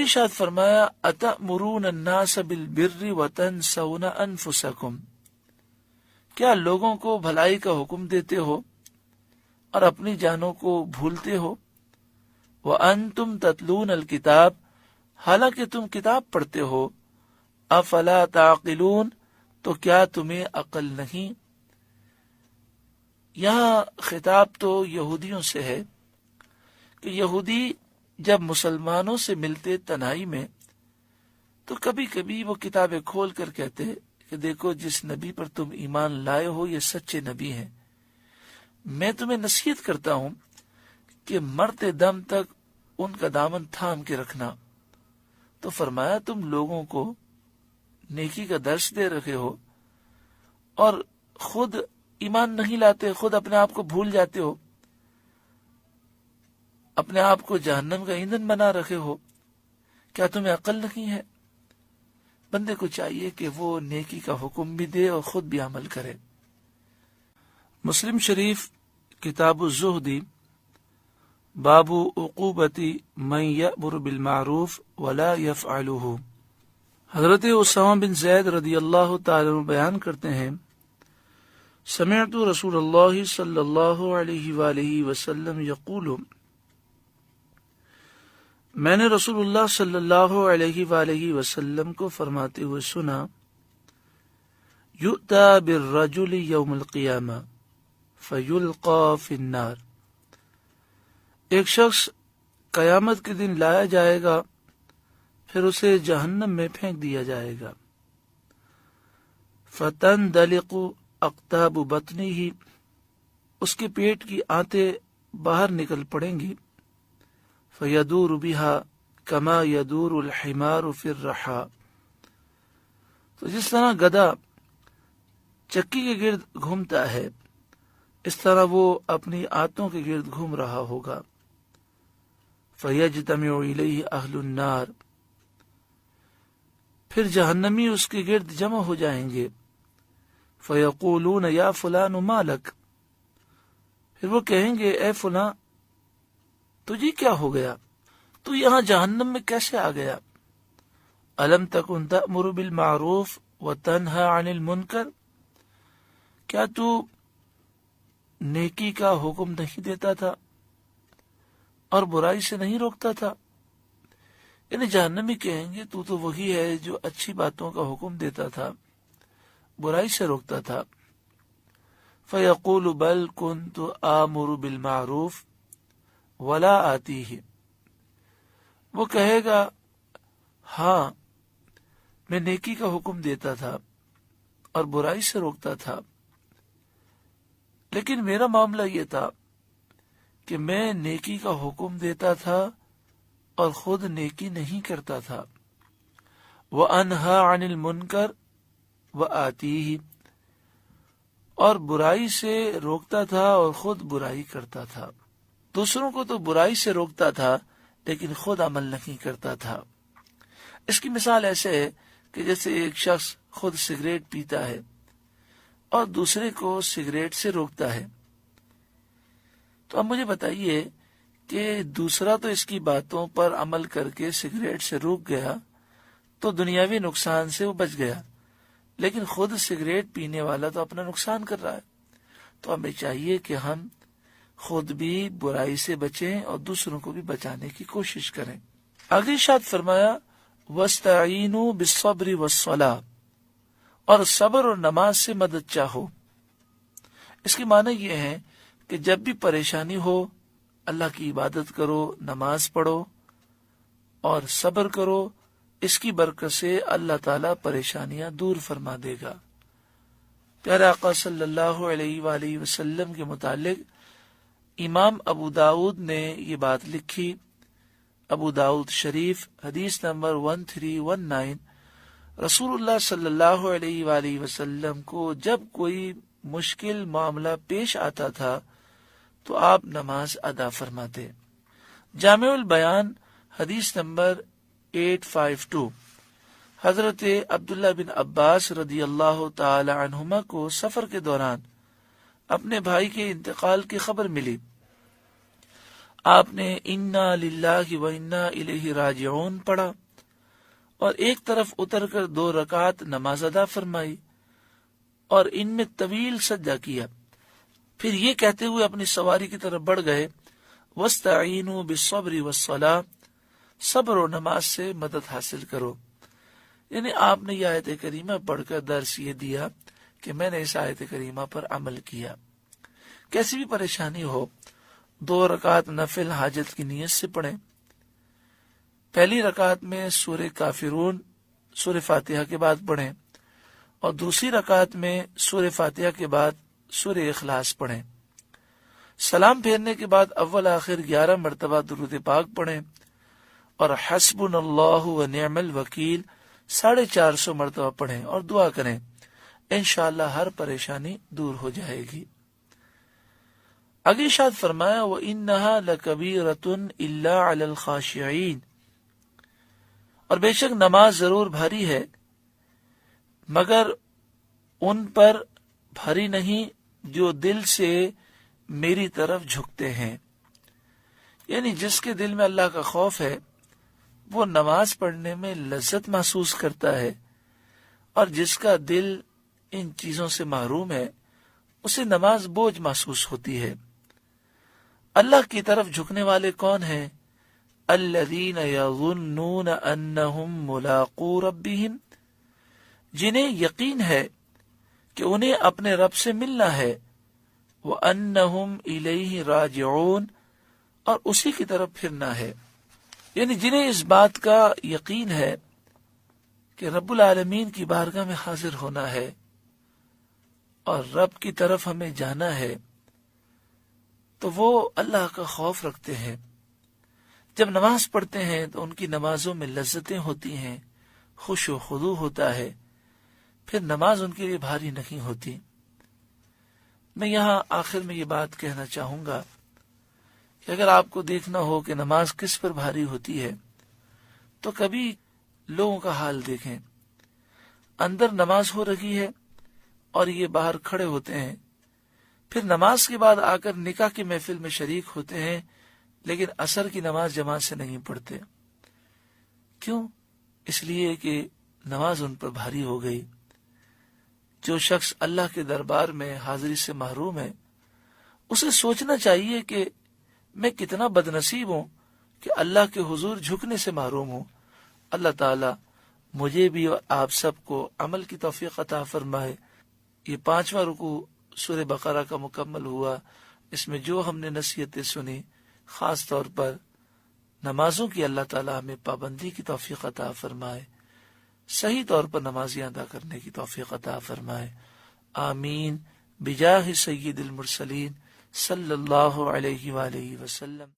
آگے شاد فرمایا اتأمرون الناس بالبر وتنسون انفسکم، کیا لوگوں کو بھلائی کا حکم دیتے ہو اور اپنی جانوں کو بھولتے ہو؟ وانتم تتلون الکتاب، حالانکہ تم کتاب پڑھتے ہو، افلا تعقلون، تو کیا تمہیں عقل نہیں؟ یہاں خطاب تو یہودیوں سے ہے کہ یہودی جب مسلمانوں سے ملتے تنہائی میں تو کبھی کبھی وہ کتابیں کھول کر کہتے کہ دیکھو جس نبی پر تم ایمان لائے ہو یہ سچے نبی ہیں، میں تمہیں نصیحت کرتا ہوں کہ مرتے دم تک ان کا دامن تھام کے رکھنا۔ تو فرمایا تم لوگوں کو نیکی کا درس دے رہے ہو اور خود ایمان نہیں لاتے، خود اپنے آپ کو بھول جاتے ہو، اپنے آپ کو جہنم کا ایندھن بنا رکھے ہو، کیا تمہیں عقل نہیں ہے؟ بندے کو چاہیے کہ وہ نیکی کا حکم بھی دے اور خود بھی عمل کرے۔ مسلم شریف کتاب الزہد باب عقوبت من یأمر بالمعروف ولا یفعلہ، حضرت اسامہ بن زید رضی اللہ تعالی عنہ بیان کرتے ہیں سمعت رسول اللہ صلی اللہ علیہ وآلہ وسلم یقول، میں نے رسول اللہ صلی اللہ علیہ وآلہ وسلم کو فرماتے ہوئے سنا، یؤتی بالرجل یوم القیامہ فیلقی فی النار، ایک شخص قیامت کے دن لایا جائے گا پھر اسے جہنم میں پھینک دیا جائے گا، فتندلق اقطاب بطنہ، اس کے پیٹ کی آنتیں باہر نکل پڑیں گی، فیدور بہا کما یدور الحمار فی الرحا، تو جس طرح گدھا چکی کے گرد گھومتا ہے اس طرح وہ اپنی آنتوں کے گرد گھوم رہا ہوگا، فیجتمع الیہ اہل النار، پھر جہنمی اس کے گرد جمع ہو جائیں گے، فیقولون یا فلان ما لک، پھر وہ کہیں گے اے فلاں تجھے کیا ہو گیا، تو یہاں جہنم میں کیسے آ گیا؟ الم تکن تأمر بالمعروف وتنہی عن المنکر، کیا تو نیکی کا حکم نہیں دیتا تھا اور برائی سے نہیں روکتا تھا؟ یعنی جہنمی کہیں گے تو وہی ہے جو اچھی باتوں کا حکم دیتا تھا، برائی سے روکتا تھا۔ فیقول بل کنت آمر بالمعروف ولا آتیہ، وہ کہے گا ہاں میں نیکی کا حکم دیتا تھا اور برائی سے روکتا تھا، لیکن میرا معاملہ یہ تھا کہ میں نیکی کا حکم دیتا تھا اور خود نیکی نہیں کرتا تھا، وَأَنْهَا عَنِ الْمُنْكَرِ وَآتِيهِ، اور برائی سے روکتا تھا اور خود برائی کرتا تھا، دوسروں کو تو برائی سے روکتا تھا لیکن خود عمل نہیں کرتا تھا۔ اس کی مثال ایسے ہے کہ جیسے ایک شخص خود سگریٹ پیتا ہے اور دوسرے کو سگریٹ سے روکتا ہے، تو اب مجھے بتائیے کہ دوسرا تو اس کی باتوں پر عمل کر کے سگریٹ سے روک گیا تو دنیاوی نقصان سے وہ بچ گیا، لیکن خود سگریٹ پینے والا تو اپنا نقصان کر رہا ہے۔ تو ہمیں چاہیے کہ ہم خود بھی برائی سے بچیں اور دوسروں کو بھی بچانے کی کوشش کریں۔ آگے ارشاد فرمایا وَاسْتَعِینُوا بِالصَّبْرِ وَالصَّلَاةِ، اور صبر اور نماز سے مدد چاہو۔ اس کی معنی یہ ہے کہ جب بھی پریشانی ہو اللہ کی عبادت کرو، نماز پڑھو اور صبر کرو، اس کی برکت سے اللہ تعالیٰ پریشانیاں دور فرما دے گا۔ پیارے آقا صلی اللہ علیہ وآلہ وسلم کے متعلق امام ابو داؤد نے یہ بات لکھی، ابو داؤد شریف حدیث نمبر 1319، رسول اللہ صلی اللہ علیہ وآلہ وسلم کو جب کوئی مشکل معاملہ پیش آتا تھا تو آپ نماز ادا فرماتے۔ جامع البیان حدیث نمبر 852، حضرت عبداللہ بن عباس رضی اللہ تعالی عنہما کو سفر کے دوران اپنے بھائی کے انتقال کی خبر ملی۔ آپ نے انا للہ و انا الیہ راجعون پڑھا اور ایک طرف اتر کر 2 رکعت نماز ادا فرمائی اور ان میں طویل سجدہ کیا، پھر یہ کہتے ہوئے اپنی سواری کی طرف بڑھ گئے وَاسْتَعِینُوا بِالصَّبْرِ وَالصَّلَاةِ، صبر و نماز سے مدد حاصل کرو۔ یعنی آپ نے یہ آیت کریمہ پڑھ کر درس یہ دیا کہ میں نے اس آیت کریمہ پر عمل کیا۔ کیسی بھی پریشانی ہو 2 رکعت نفل حاجت کی نیت سے پڑھیں۔ پہلی رکعت میں سورہ کافرون سورہ فاتحہ کے بعد پڑھیں اور دوسری رکعت میں سورہ فاتحہ کے بعد سورہ اخلاص پڑھیں۔ سلام پھیرنے کے بعد اول آخر 11 مرتبہ درود پاک پڑھیں اور حسبنا اللہ و نعم الوکیل 450 مرتبہ پڑھیں اور دعا کریں، انشاءاللہ ہر پریشانی دور ہو جائے گی۔ آگے ارشاد فرمایا وَإِنَّهَا لَكَبِيرَةٌ إِلَّا عَلَى الْخَاشِعِينَ، اور بے شک نماز ضرور بھاری ہے مگر ان پر بھاری نہیں جو دل سے میری طرف جھکتے ہیں۔ یعنی جس کے دل میں اللہ کا خوف ہے وہ نماز پڑھنے میں لذت محسوس کرتا ہے، اور جس کا دل ان چیزوں سے محروم ہے اسے نماز بوجھ محسوس ہوتی ہے۔ اللہ کی طرف جھکنے والے کون ہیں؟ الذین یظنون انہم ملاقو ربہم، جنہیں یقین ہے کہ انہیں اپنے رب سے ملنا ہے، وانہم الیہ راجعون، اور اسی کی طرف پھرنا ہے۔ یعنی جنہیں اس بات کا یقین ہے کہ رب العالمین کی بارگاہ میں حاضر ہونا ہے اور رب کی طرف ہمیں جانا ہے، تو وہ اللہ کا خوف رکھتے ہیں۔ جب نماز پڑھتے ہیں تو ان کی نمازوں میں لذتیں ہوتی ہیں، خوش و خضوع ہوتا ہے، پھر نماز ان کے لیے بھاری نہیں ہوتی۔ میں یہاں آخر میں یہ بات کہنا چاہوں گا کہ اگر آپ کو دیکھنا ہو کہ نماز کس پر بھاری ہوتی ہے تو کبھی لوگوں کا حال دیکھیں۔ اندر نماز ہو رہی ہے اور یہ باہر کھڑے ہوتے ہیں، پھر نماز کے بعد آ کر نکاح کی محفل میں شریک ہوتے ہیں لیکن عصر کی نماز جماعت سے نہیں پڑھتے۔ کیوں؟ اس لیے کہ نماز ان پر بھاری ہو گئی۔ جو شخص اللہ کے دربار میں حاضری سے محروم ہے اسے سوچنا چاہیے کہ میں کتنا بد نصیب ہوں کہ اللہ کے حضور جھکنے سے محروم ہوں۔ اللہ تعالی مجھے بھی اور آپ سب کو عمل کی توفیق عطا فرمائے۔ یہ 5واں رکوع سورہ بقرہ کا مکمل ہوا۔ اس میں جو ہم نے نصیحتیں سنی، خاص طور پر نمازوں کی، اللہ تعالی ہمیں پابندی کی توفیق عطا فرمائے، صحیح طور پر نمازیں ادا کرنے کی توفیق عطا فرمائے، آمین، بجاہ سید المرسلین صلی اللہ علیہ وآلہ وسلم۔